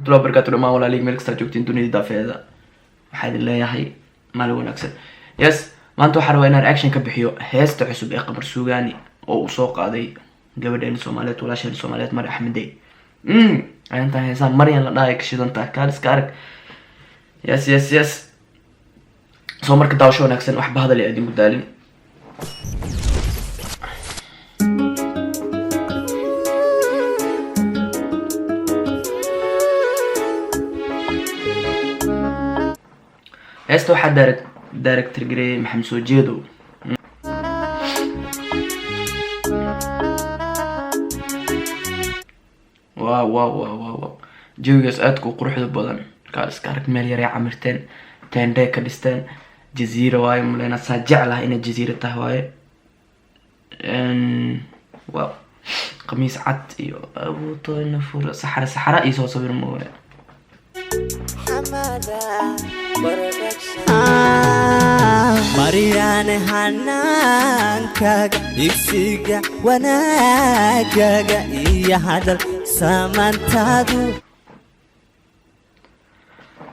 الله وبركاته ما ولا ليك ملك joogtiin dunida daafeeda waxaa idin leeyahay maalin wanaagsan yes maanta waxaan rabaa inaan reaction ka bixiyo heesta cusub ee Qamar Suugaani oo uu soo qaaday gabadheena Soomaaliyeed walaasheena Soomaaliyeed Mar Axmedey ayaan heesaan Maryan la dhahay ka shidanta kaaliska arag yes soo marka daawasho wanaagsan wax bahada la idin gudaalin heesta waxaa director gareeyay Maxamed Soo Jeedo wow jawigaas aad ku quruxda badan kaaliska arag meel yar ay camirteen teendhe ka dhisteen jaziira waaye mulena saa jeclahay inay jaziira tahay waaye wow qamiis cad iyo abuutoona fura saxara iyo soo sawir mooye Mariane hanaankaga igsiga wanaagaga iyo hadal samantaadu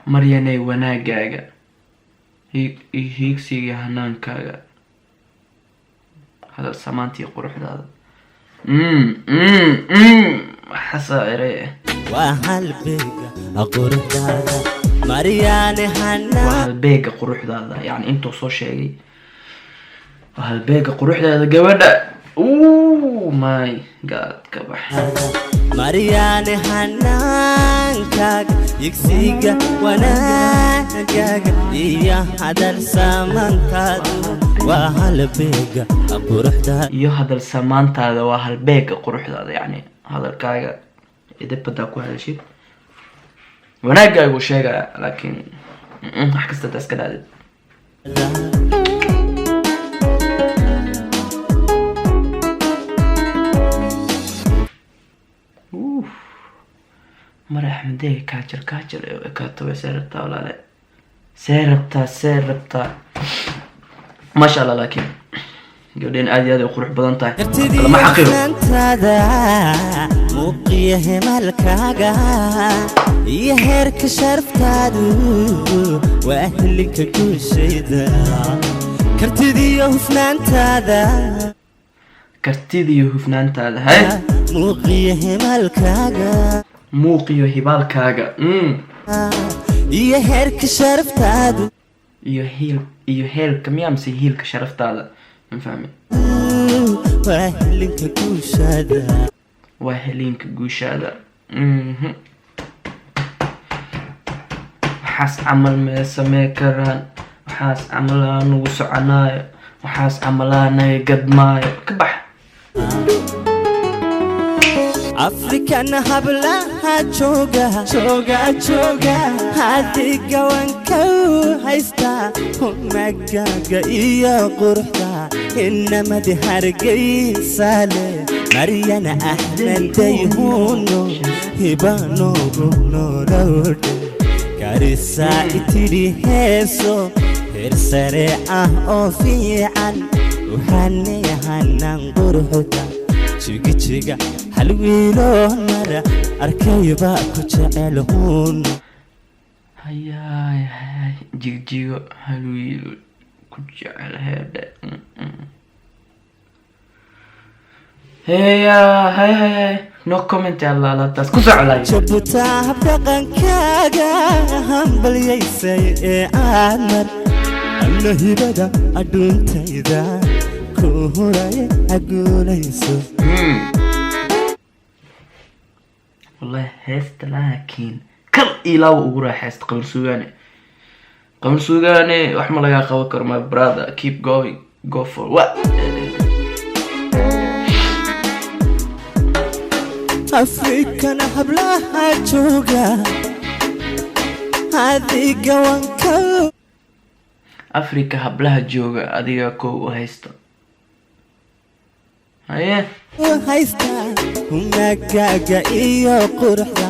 Mariane wanaagaga igsiga hanaankaaga hadal samantii quruxdaada xasaare waa halbeega quruxdaada Mariane halbeega quruxdaada yani intuu soo sheegay halbeega quruxdaada gabadha my god ka bax Mariane hanaankaga igsiga wanaagaga iyo hadal samantaadu waa halbeega quruxdaada iyo hadal samantaada waa halbeega quruxdaada yani hadalkaaga idabada ku hadashid wanaagaaga uu sheegaya laakiin wax kasta taas ka dhaadid Mar Axmedey kaajir ka tawe seerta walaale seerta masha Allah laakiin gabadheen aad iyo aad u qurux badan tahay lama xaqiro muuqiya himalkaaga iyo heerka sharaftaadu waa ahlinka guushayda kartidiyo hufnaantaada hay muuqiya himalkaaga iyo heerka sharaftaadu iyo heelka miyamsi hiilka sharaftaada ma fahmi waa helinka guushaada waxaas camal mee samee karaan waxaas camalaa nugu soconaayo waxaas camalaa naga gadmaayo ka bax African hablaha jooga hadiga wanka haysta humagaga iyo quruxda inamadi hargeysa le Mariana Axmedey huno hibano nolod karisa itiri heeso hersare oo fiican waxaan yahanan quruxda jiga halwiilo mara arkayba ku jecelhoon hayay jigo halwiilo ku jecel heede hey no comment alla la taas ku socday jabta habdaqankaaga hambalyaysay ee aadmar alla hibada aduuntayda ku horay aguulayso والله هست لكن كل إلاو أقول هست قمر سوغاني وحمل يا خوكر my brother keep going go for what African hablaha jooga adiga wanka Afrika hablaha jooga adiga ko haysto haye haysta humagaga iyo quruxda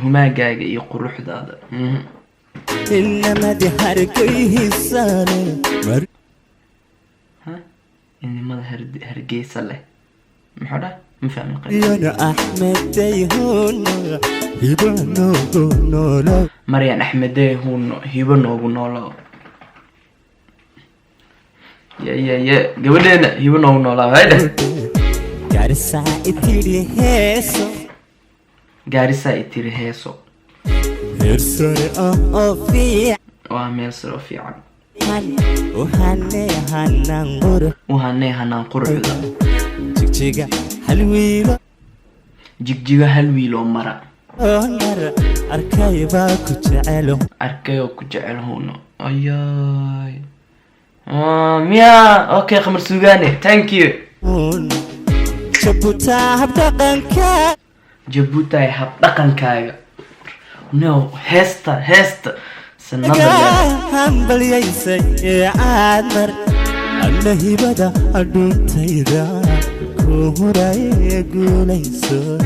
humagaaga iyo quruxdaada inamadi hargeysa inamada hargeysa leh محدا مفهم القيد يا أحمد ديهون يبانو نولو مريان أحمد ديهون هيبنو نولو يا قبلنا هيبنو نولو هيدا جارسا إتيري هيسو gaarisa itiri heeso هرسري أوفي waa meel saro fiican وهاني هانانغور uhanee hanaan quruxda جيجا هالويلو jigjiga hal wiil oo mara نار أركايبا كجعلو arkay oo ku jecel huuno ayaay miya okay qamar suugaane thank you شبوتا هبدقنكا jabuuti hab dhaqankaaga no heesta sanada هنبل يسي عادمر أنا هبدا أدون تيدا كوهرا يقول يسو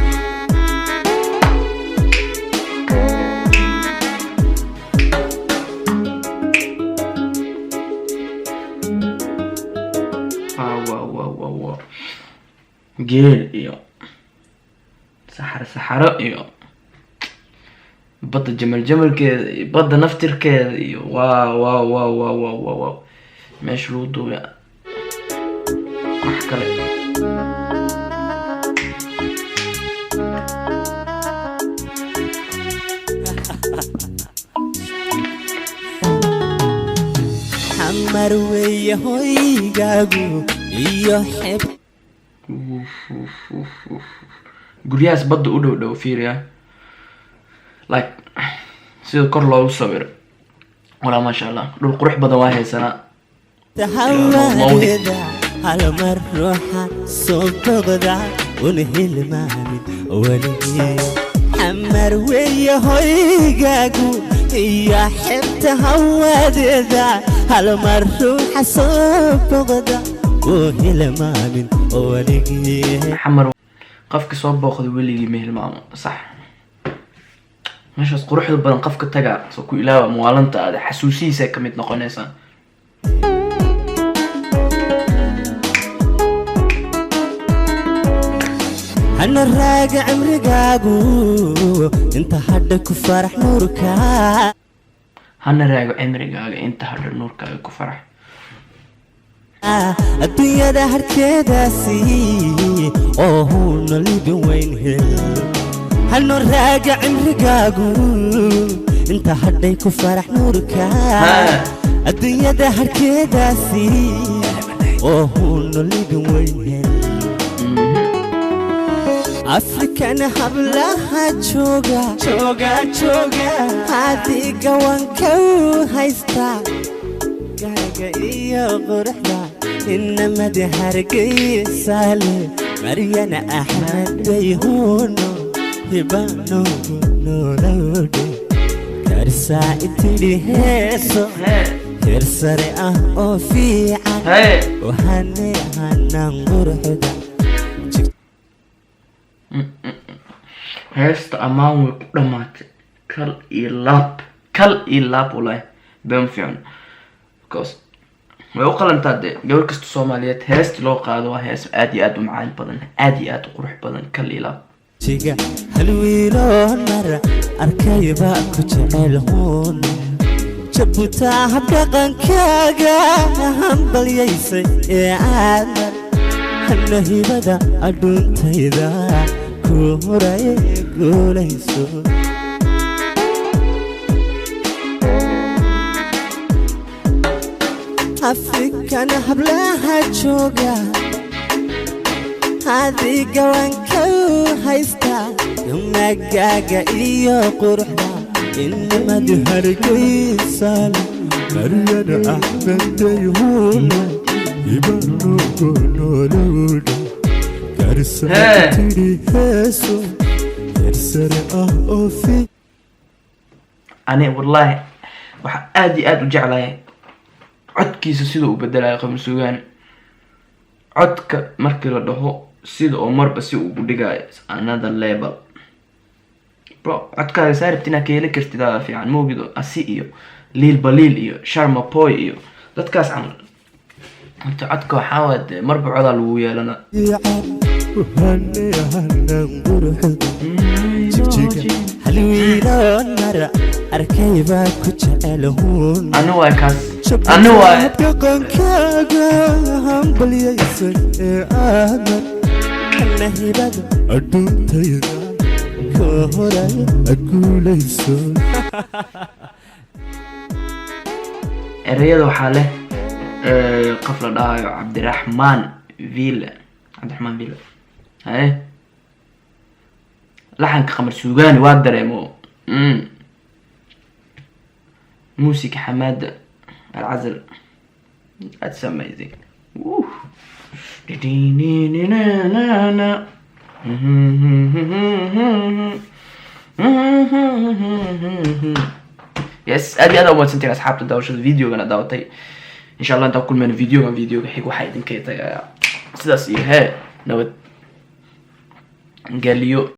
wow geel iyo saxaro iyo badda jamalkeeda iyo badda naftirkeeda iyo wow meesha lagu duubay wax kale حمر ويا هويغاغو iyo xeb guryahaas badda u dhow fiiriya like sida kor loogu sawiro walaa maasha allah dhul qurux badan waa haysanaa تهوّد على مروحة صوتغدا ونهل مامي ولي حمر ويا هويغاغو يا حب تهوّد على مروحة صوتغدا ونهل مامي ولي xamar qofka soo booqday weligii ma hilmaamo sax meeshaas quruxda badan qofka taga soo ku ilaawa muwaalanta aad xasuusihiisa ka mid noqonaysaa أنا راجع عمرقاقو انت حدك فرح نوركا hana raago cimrigaaga inta hadha nuurkaaga ku farax الدنيا ده هركداسي اوه نولي وين هل هنو راجع عمرقاقو انت حدك فرح نوركا الدنيا ده هركداسي اوه نولي وين هل أفريكان حبلها تشوغا هادي قوان كو هايستا قاقا إيا غرحنا إنما دي هارقي سالي مريانا أحمد ديهونو هبانو نولودي كارسا إتلي هيسو كرسري أوفي عن وهاني هانان غرحدا heesta ammaan way ku dhamaatay kal iyo laab walahi been fiican because way u qalantaa dee gabar kasta soomaaliyeed heesta loo qaado waa hees aad iyo aad u macaan badan aad iyo aad u qurux badan kal iyo laab jiga halwiilo nar arkayba ku jecelhoon jabuuta habdhaqankaaga hambalyaysay ee aadmar hana hibada adhuuntayda ku horaye guulayso afrikan hablaha jooga هذه قوانكو هايستا يمناقاقا إيو قرحنا إنما دهر كيسال مريانا أحمد ديهونا يبانو نولودا كارسا تيري هيسو يرسر أوفي ani wallahi waxa aad iyo aad u jeclahay codkiisa sida uu bedelayo qamar suugaani codka markii la dhaho sida oo marba si uu u dhigayo another level bro codkaaga saaribta inaad ka heli kartid aa fiican moogido asi iyo liil baliil iyo sharma boy iyo dadkaas camal انت عدك وحاود مربع عضل ويالنا حلوين مرة أركيبا كتشالهون أنا واكاس أنا واك قن كاغا هم بليسن آمن أنا هباد أدون تيرا كهراي أقوليسون erayada waxaa leh qof la dhahayo cabdiraxmaan villa haye laxanka qamar suugaani waa dareemo موسيقى حماد العزل. That's amazing. يس ادي انا اول سنتين اصحاب تداوش الفيديو انا داوتي ان شاء الله انت كل من فيديو حيق واحد كيتا سداس هي نود قال لي